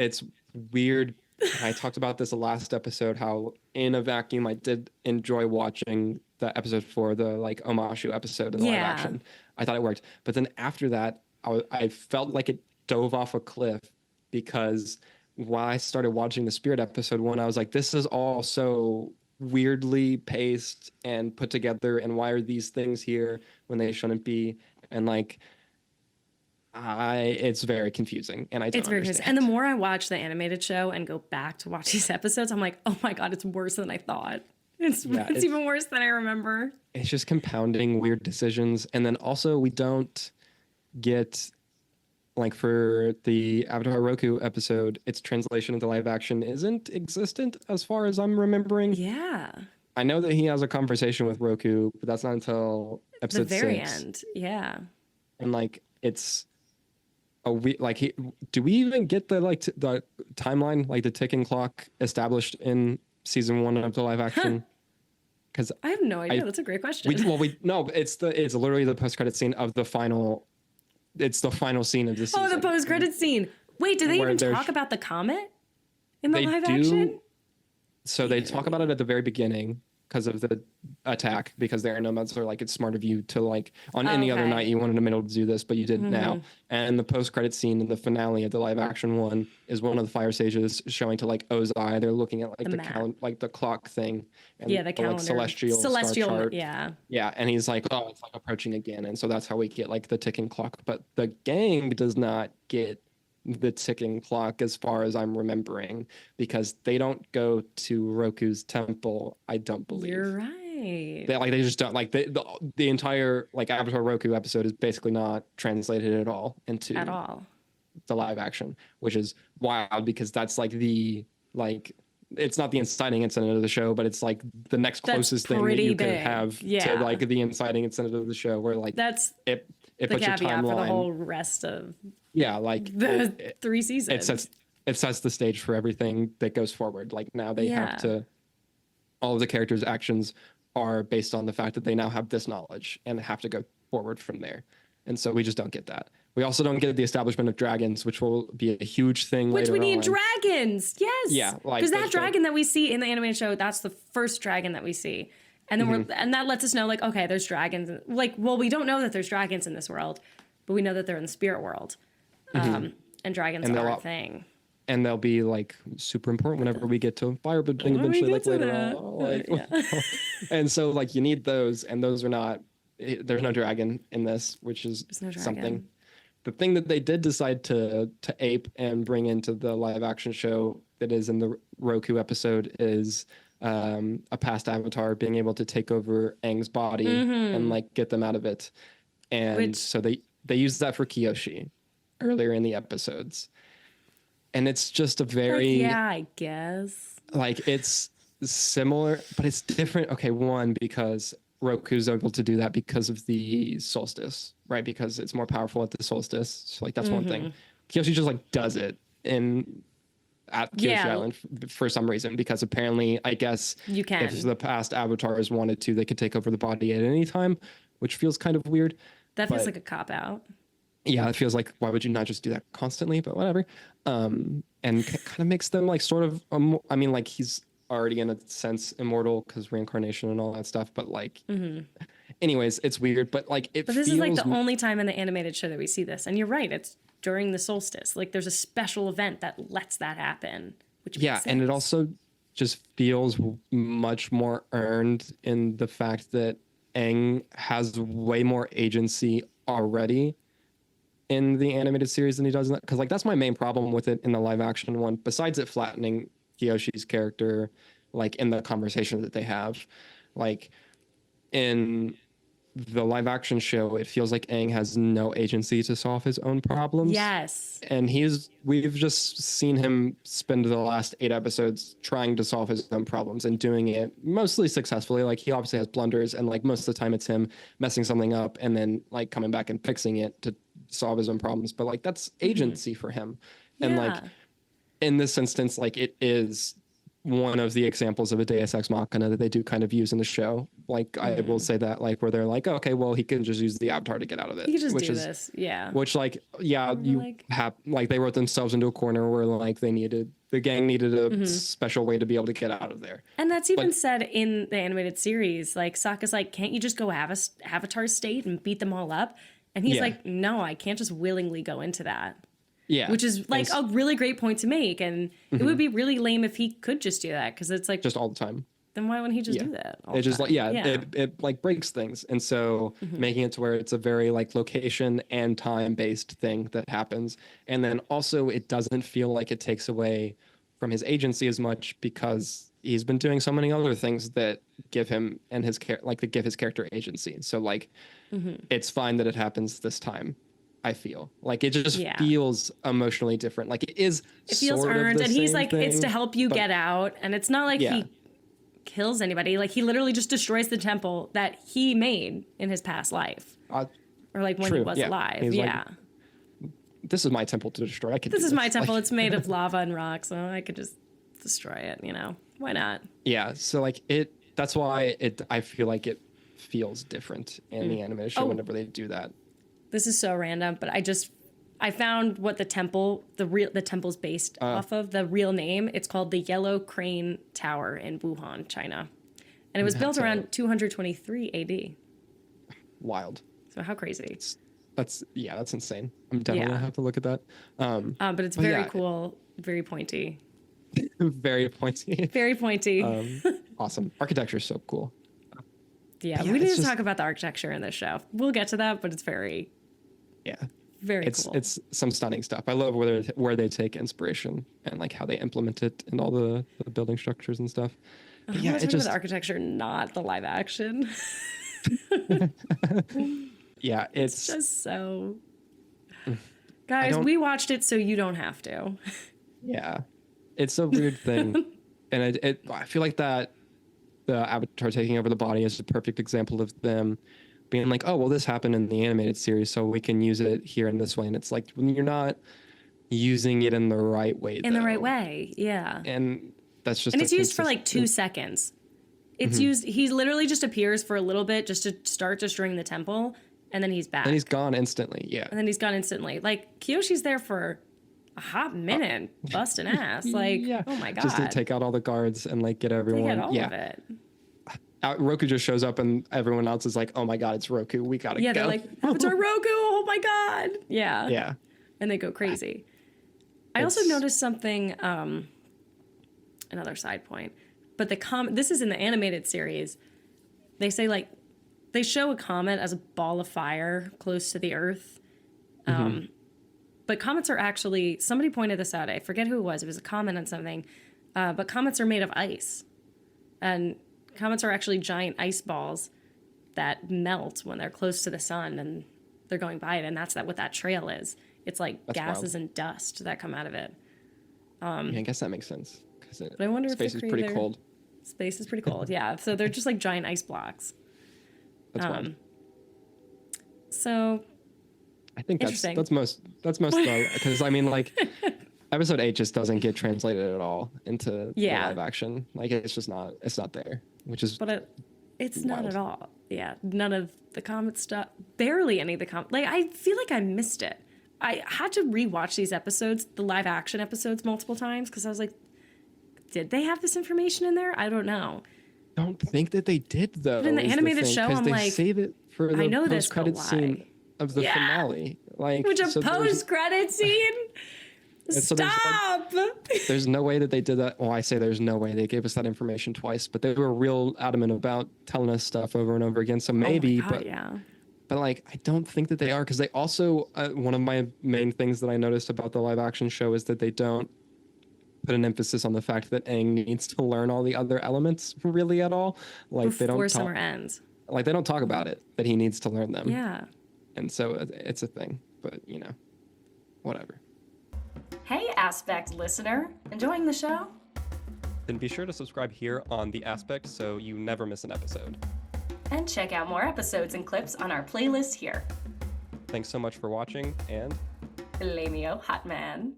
it's weird. I talked about this the last episode, how in a vacuum I did enjoy watching the episode for the like Omashu episode in the live Yeah. action. I thought it worked. But then after that, I felt like it dove off a cliff because while I started watching the Spirit episode one, I was like, this is all so weirdly paced and put together. And why are these things here when they shouldn't be? And like, it's very confusing and I don't It's very confusing. understand. And the more I watch the animated show and go back to watch these episodes, I'm like, oh my God, it's worse than I thought. It's even worse than I remember. It's just compounding weird decisions. And then also we don't get, like, for the Avatar Roku episode, its translation into live action isn't existent as far as I'm remembering. Yeah. I know that he has a conversation with Roku, but that's not until episode The very 6. end. Yeah. And like it's a we like do we even get the the timeline, like the ticking clock established in season 1 of the live action? Because I have no idea. That's a great question. It's literally the post credit scene of the final. It's the final scene of this season. Oh, the post credit scene. Wait, do they even talk about the comet in the live action? So they talk about it at the very beginning because of the attack, because the air nomads are like, it's smart of you to like on any other night you wanted to be able to do this, but you didn't now. And the post credit scene in the finale of the live action one is one of the fire sages showing to like Ozai. They're looking at like like the clock thing. And the calendar. Like celestial star chart. Yeah. Yeah. And he's like, oh, it's like approaching again. And so that's how we get like the ticking clock. But the gang does not get the ticking clock as far as I'm remembering, because they don't go to Roku's temple, I don't believe. You're right. They just don't like the entire like Avatar Roku episode is basically not translated at all into the live action, which is wild because that's like it's not the inciting incident of the show, but it's like the next closest thing that you could have to like the inciting incident of the show, where like that's it the puts your caveat timeline for the whole rest of like the 3 seasons. It sets the stage for everything that goes forward. Like now they have to, all of the characters' actions are based on the fact that they now have this knowledge and have to go forward from there. And so we just don't get that. We also don't get the establishment of dragons, which will be a huge thing later on. Which we need dragons. Yes. Yeah. Because that dragon that we see in the animated show, that's the first dragon that we see. And then and that lets us know, like, okay, there's dragons. Like, well, we don't know that there's dragons in this world, but we know that they're in the spirit world. And dragons are a thing. And they'll be like super important whenever we get to firebending eventually, like later on. And so like you need those, and those are not. There's no dragon in this, which is something. The thing that they did decide to ape and bring into the live action show that is in the Roku episode is a past avatar being able to take over Aang's body and like get them out of it. And so they use that for Kyoshi earlier in the episodes. And it's just a very I guess. Like it's similar, but it's different. Okay, one, because Roku's able to do that because of the solstice, right? Because it's more powerful at the solstice. So like that's one thing. Kyoshi just like does it at Kyoshi Island for some reason, because apparently, I guess you can. If the past avatars wanted to, they could take over the body at any time, which feels kind of weird. That feels like a cop out. Yeah, it feels like, why would you not just do that constantly? But whatever. And kind of makes them like sort of, I mean, like he's already in a sense immortal because reincarnation and all that stuff. But like, anyways, it's weird. But like, But this is like the only time in the animated show that we see this. And you're right, it's during the solstice. Like there's a special event that lets that happen. Which makes sense. And it also just feels much more earned in the fact that Aang has way more agency already in the animated series than he does in that, because like that's my main problem with it in the live action one, besides it flattening Kyoshi's character like in the conversation that they have. Like in the live action show, it feels like Aang has no agency to solve his own problems. Yes. And we've just seen him spend the last 8 episodes trying to solve his own problems and doing it mostly successfully. Like he obviously has blunders, and like most of the time it's him messing something up and then like coming back and fixing it to solve his own problems. But like that's agency for him. And like in this instance, like it is one of the examples of a Deus Ex Machina that they do kind of use in the show. Like I will say that, like where they're like, okay, well he can just use the avatar to get out of it. He can just which do is, this. Yeah. Which like, yeah, you like, have like they wrote themselves into a corner where like the gang needed a special way to be able to get out of there. And that's even said in the animated series. Like Sokka's like, can't you just go avatar state and beat them all up? And he's like, no, I can't just willingly go into that. Yeah. Which is like a really great point to make. And it would be really lame if he could just do that, because it's like just all the time. Then why wouldn't he just do that? It just like, it like breaks things. And so making it to where it's a very like location and time based thing that happens. And then also it doesn't feel like it takes away from his agency as much, because he's been doing so many other things that give him and his that give his character agency. So like it's fine that it happens this time. I feel like it just feels emotionally different. Like it feels sort earned, and he's like, it's to help you get out, and it's not like he kills anybody. Like he literally just destroys the temple that he made in his past life, or like when he was alive. He's like, this is my temple to destroy. This is my temple. It's made of lava and rock, so I could just destroy it. You know, why not? Yeah. So like that's why I feel like it feels different in the animated show whenever they do that. This is so random, but I found what the temple's based off of. The real name, it's called the Yellow Crane Tower in Wuhan, China. And it was built around 223 AD. Wild. So how crazy. That's insane. I'm definitely gonna have to look at that. But it's very cool, very pointy. Very pointy. Very pointy. Awesome. Architecture is so cool. Yeah, we need to talk about the architecture in this show. We'll get to that, but it's very very cool. It's some stunning stuff. I love where they take inspiration and like how they implement it in all the building structures and stuff. But yeah, it's just the architecture, not the live action. Yeah, it's just so. Guys, we watched it so you don't have to. Yeah, it's a weird thing, and I feel like that the avatar taking over the body is a perfect example of them being like, oh, well, this happened in the animated series, so we can use it here in this way. And it's like, when you're not using it in the right way. In the right way, yeah. And that's just. And it's used for like 2 seconds. It's used. He literally just appears for a little bit just to start destroying the temple, and then he's back. And he's gone instantly. Yeah. And then he's gone instantly. Like Kyoshi's there for a hot minute, busting ass. Like, oh my god. Just to take out all the guards and like get everyone. Get all of it. Roku just shows up and everyone else is like, oh my god, it's Roku, we gotta go. Yeah, they're like, Avatar Roku, oh my god. Yeah. Yeah. And they go crazy. I also noticed something, another side point, but this is in the animated series. They say like, they show a comet as a ball of fire close to the earth. But comets are actually, somebody pointed this out, I forget who it was a comment on something, but comets are made of ice. And comets are actually giant ice balls that melt when they're close to the sun and they're going by it, and that's what that trail is. It's like gases and dust that come out of it. I guess that makes sense. But I wonder if space is pretty cold. Space is pretty cold, yeah. So they're just like giant ice blocks. That's wild. So I think that's most though, because I mean like episode 8 just doesn't get translated at all into the live action. Like it's not there. Which is it's wild. Not at all. Yeah, none of the comet stuff. Barely any of the comet. Like I feel like I missed it. I had to rewatch these episodes, the live action episodes, multiple times because I was like, did they have this information in there? I don't know. I don't think that they did though. But in the animated show, I'm they like, save it for the post-credit scene of the finale. Like, which a post-credit scene. Stop! There's no way that they did that. Well, I say there's no way they gave us that information twice, but they were real adamant about telling us stuff over and over again. So maybe, but like I don't think that they are, because they also one of my main things that I noticed about the live action show is that they don't put an emphasis on the fact that Aang needs to learn all the other elements really at all. Like before they don't summer ends. Like they don't talk about it, that he needs to learn them. Yeah. And so it's a thing, but whatever. Hey, Aspect listener, enjoying the show? Then be sure to subscribe here on The Aspect so you never miss an episode. And check out more episodes and clips on our playlist here. Thanks so much for watching, and... Lameo Hot Man.